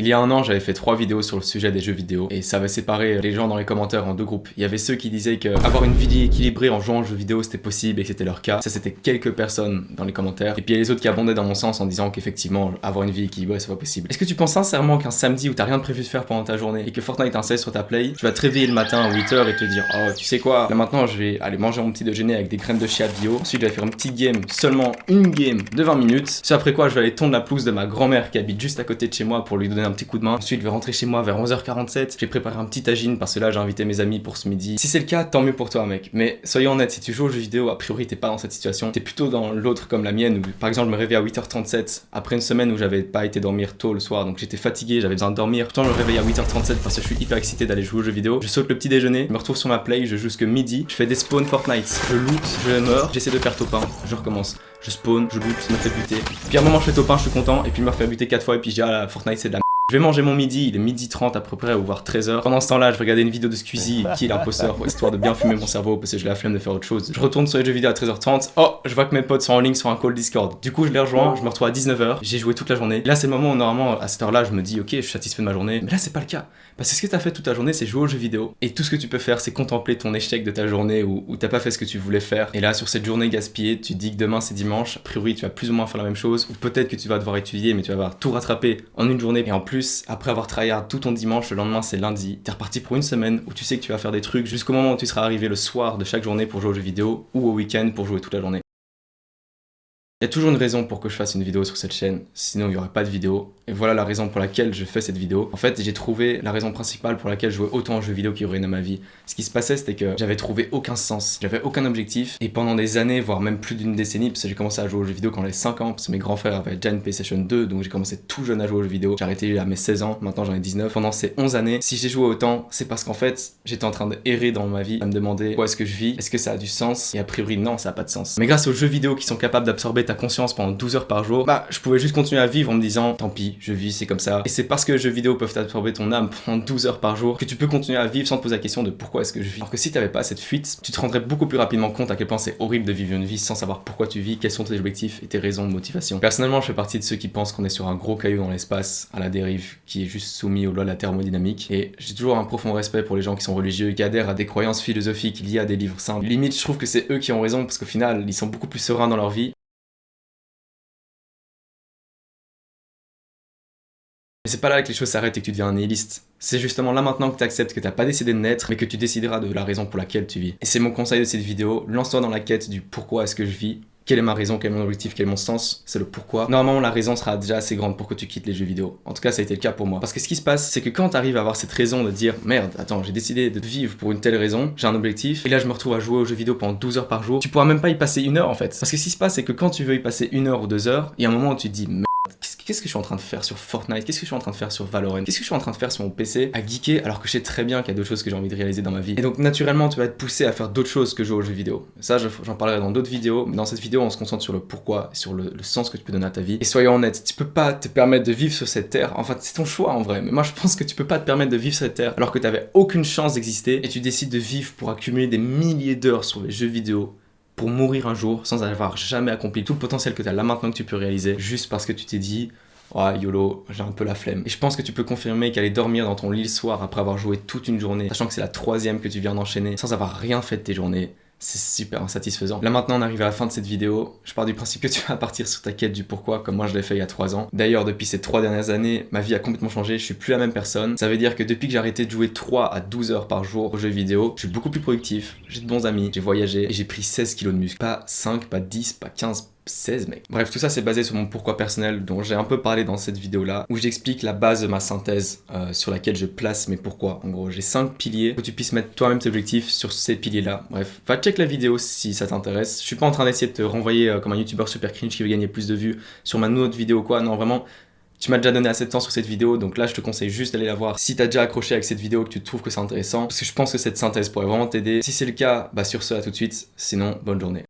Il y a un an, j'avais fait 3 vidéos sur le sujet des jeux vidéo et ça avait séparé les gens dans les commentaires en 2 groupes. Il y avait ceux qui disaient que avoir une vie équilibrée en jouant aux jeux vidéo c'était possible et que c'était leur cas. Ça c'était quelques personnes dans les commentaires. Et puis il y a les autres qui abondaient dans mon sens en disant qu'effectivement avoir une vie équilibrée c'est pas possible. Est-ce que tu penses sincèrement qu'un samedi où t'as rien de prévu de faire pendant ta journée et que Fortnite inceste sur ta play, tu vas te réveiller le matin à 8h et te dire oh tu sais quoi, là maintenant je vais aller manger mon petit déjeuner avec des graines de chia bio. Ensuite je vais faire une petite game, seulement une game de 20 minutes. C'est après quoi je vais aller tondre la pelouse de ma grand-mère qui habite juste à côté de chez moi pour lui donner un petit coup de main. Ensuite je vais rentrer chez moi vers 11h47. J'ai préparé un petit tagine parce que là j'ai invité mes amis pour ce midi. Si c'est le cas, tant mieux pour toi mec. Mais soyons honnêtes, si tu joues aux jeux vidéo, a priori t'es pas dans cette situation. T'es plutôt dans l'autre comme la mienne où par exemple je me réveille à 8h37 après une semaine où j'avais pas été dormir tôt le soir, donc j'étais fatigué, j'avais besoin de dormir. Pourtant je me réveille à 8h37 parce que je suis hyper excité d'aller jouer aux jeux vidéo. Je saute le petit déjeuner, je me retrouve sur ma play, je joue jusque midi, je fais des spawns Fortnite, je loot, je meurs, j'essaie de faire top 1, je recommence. Je spawn, je loot, je me fais buter. Puis à un moment je fais top 1, je suis content, et puis je me refais buter 4 fois et puis je dis ah là, Fortnite c'est de la. Je vais manger mon midi, il est midi 30 à peu près, ou voire 13h. Pendant ce temps-là, je vais regarder une vidéo de Squeezie, qui est l'imposteur, histoire de bien fumer mon cerveau, parce que j'ai la flemme de faire autre chose. Je retourne sur les jeux vidéo à 13h30, oh, je vois que mes potes sont en ligne sur un call Discord. Du coup, je les rejoins, je me retrouve à 19h, j'ai joué toute la journée. Là, c'est le moment où normalement, à cette heure-là, je me dis, ok, je suis satisfait de ma journée. Mais là, c'est pas le cas. Parce que ce que t'as fait toute la journée, c'est jouer aux jeux vidéo. Et tout ce que tu peux faire, c'est contempler ton échec de ta journée où t'as pas fait ce que tu voulais faire. Et là, sur cette journée gaspillée, tu te dis que demain c'est dimanche, a priori, tu vas plus ou moins faire la même chose. Ou peut-être que tu vas devoir étudier, mais tu vas avoir tout rattrapé en une journée. Et en plus, après avoir tryhard tout ton dimanche, le lendemain c'est lundi, t'es reparti pour une semaine où tu sais que tu vas faire des trucs jusqu'au moment où tu seras arrivé le soir de chaque journée pour jouer aux jeux vidéo ou au week-end pour jouer toute la journée. Il y a toujours une raison pour que je fasse une vidéo sur cette chaîne, sinon il n'y aurait pas de vidéo. Et voilà la raison pour laquelle je fais cette vidéo. En fait, j'ai trouvé la raison principale pour laquelle je jouais autant aux jeux vidéo qui ruinaient ma vie. Ce qui se passait, c'était que j'avais trouvé aucun sens, j'avais aucun objectif. Et pendant des années, voire même plus d'une décennie, parce que j'ai commencé à jouer aux jeux vidéo quand j'avais 5 ans, parce que mes grands frères avaient déjà une PlayStation 2, donc j'ai commencé tout jeune à jouer aux jeux vidéo. J'ai arrêté à mes 16 ans, maintenant j'en ai 19. Pendant ces 11 années, si j'ai joué autant, c'est parce qu'en fait, j'étais en train d'errer dans ma vie, à me demander pourquoi est-ce que je vis, est-ce que ça a du sens, et a priori non, ça a pas de sens. Mais grâce aux jeux vidéo qui sont capables d'absorber ta conscience pendant 12 heures par jour, bah je pouvais juste continuer à vivre en me disant tant pis, je vis, c'est comme ça. Et c'est parce que les jeux vidéo peuvent absorber ton âme pendant 12 heures par jour que tu peux continuer à vivre sans te poser la question de pourquoi est-ce que je vis. Alors que si t'avais pas cette fuite, tu te rendrais beaucoup plus rapidement compte à quel point c'est horrible de vivre une vie sans savoir pourquoi tu vis, quels sont tes objectifs et tes raisons de motivation. Personnellement, je fais partie de ceux qui pensent qu'on est sur un gros caillou dans l'espace, à la dérive, qui est juste soumis aux lois de la thermodynamique. Et j'ai toujours un profond respect pour les gens qui sont religieux et qui adhèrent à des croyances philosophiques liées à des livres saints. Limite, je trouve que c'est eux qui ont raison parce qu'au final, ils sont beaucoup plus sereins dans leur vie. Mais c'est pas là que les choses s'arrêtent et que tu deviens un nihiliste. C'est justement là maintenant que tu acceptes que t'as pas décidé de naître, mais que tu décideras de la raison pour laquelle tu vis. Et c'est mon conseil de cette vidéo, lance-toi dans la quête du pourquoi est-ce que je vis, quelle est ma raison, quel est mon objectif, quel est mon sens, c'est le pourquoi. Normalement la raison sera déjà assez grande pour que tu quittes les jeux vidéo. En tout cas ça a été le cas pour moi. Parce que ce qui se passe, c'est que quand t'arrives à avoir cette raison de dire merde, attends, j'ai décidé de vivre pour une telle raison, j'ai un objectif, et là je me retrouve à jouer aux jeux vidéo pendant 12 heures par jour, tu pourras même pas y passer 1 heure en fait. Parce que ce qui se passe, c'est que quand tu veux y passer 1 heure ou 2 heures, il y a un moment où tu te dis qu'est-ce que je suis en train de faire sur Fortnite? Qu'est-ce que je suis en train de faire sur Valorant? Qu'est-ce que je suis en train de faire sur mon PC à geeker alors que je sais très bien qu'il y a d'autres choses que j'ai envie de réaliser dans ma vie? Et donc naturellement tu vas être poussé à faire d'autres choses que jouer aux jeux vidéo. Ça j'en parlerai dans d'autres vidéos, mais dans cette vidéo on se concentre sur le pourquoi, sur le sens que tu peux donner à ta vie. Et soyons honnêtes, tu peux pas te permettre de vivre sur cette terre, enfin c'est ton choix en vrai, mais moi je pense que tu peux pas te permettre de vivre sur cette terre alors que t'avais aucune chance d'exister et tu décides de vivre pour accumuler des milliers d'heures sur les jeux vidéo pour mourir un jour sans avoir jamais accompli tout le potentiel que tu as là maintenant que tu peux réaliser, juste parce que tu t'es dit ouais, YOLO, j'ai un peu la flemme. Et je pense que tu peux confirmer qu'aller dormir dans ton lit le soir après avoir joué toute une journée, sachant que c'est la 3e que tu viens d'enchaîner, sans avoir rien fait de tes journées, c'est super insatisfaisant. Là maintenant on arrive à la fin de cette vidéo, je pars du principe que tu vas partir sur ta quête du pourquoi comme moi je l'ai fait il y a 3 ans. D'ailleurs depuis ces 3 dernières années, ma vie a complètement changé, je suis plus la même personne. Ça veut dire que depuis que j'ai arrêté de jouer 3 à 12 heures par jour aux jeux vidéo, je suis beaucoup plus productif, j'ai de bons amis, j'ai voyagé et j'ai pris 16 kilos de muscle. Pas 5, pas 10, pas 15, 16 mec. Bref, tout ça c'est basé sur mon pourquoi personnel dont j'ai un peu parlé dans cette vidéo là où j'explique la base de ma synthèse sur laquelle je place mes pourquoi. En gros j'ai 5 piliers pour que tu puisses mettre toi-même tes objectifs sur ces piliers là. Bref, va check la vidéo si ça t'intéresse. Je suis pas en train d'essayer de te renvoyer comme un youtubeur super cringe qui veut gagner plus de vues sur ma autre vidéo quoi, non vraiment. Tu m'as déjà donné assez de temps sur cette vidéo, donc là je te conseille juste d'aller la voir si t'as déjà accroché avec cette vidéo, que tu trouves que c'est intéressant, parce que je pense que cette synthèse pourrait vraiment t'aider. Si c'est le cas, bah sur ce à tout de suite, sinon bonne journée.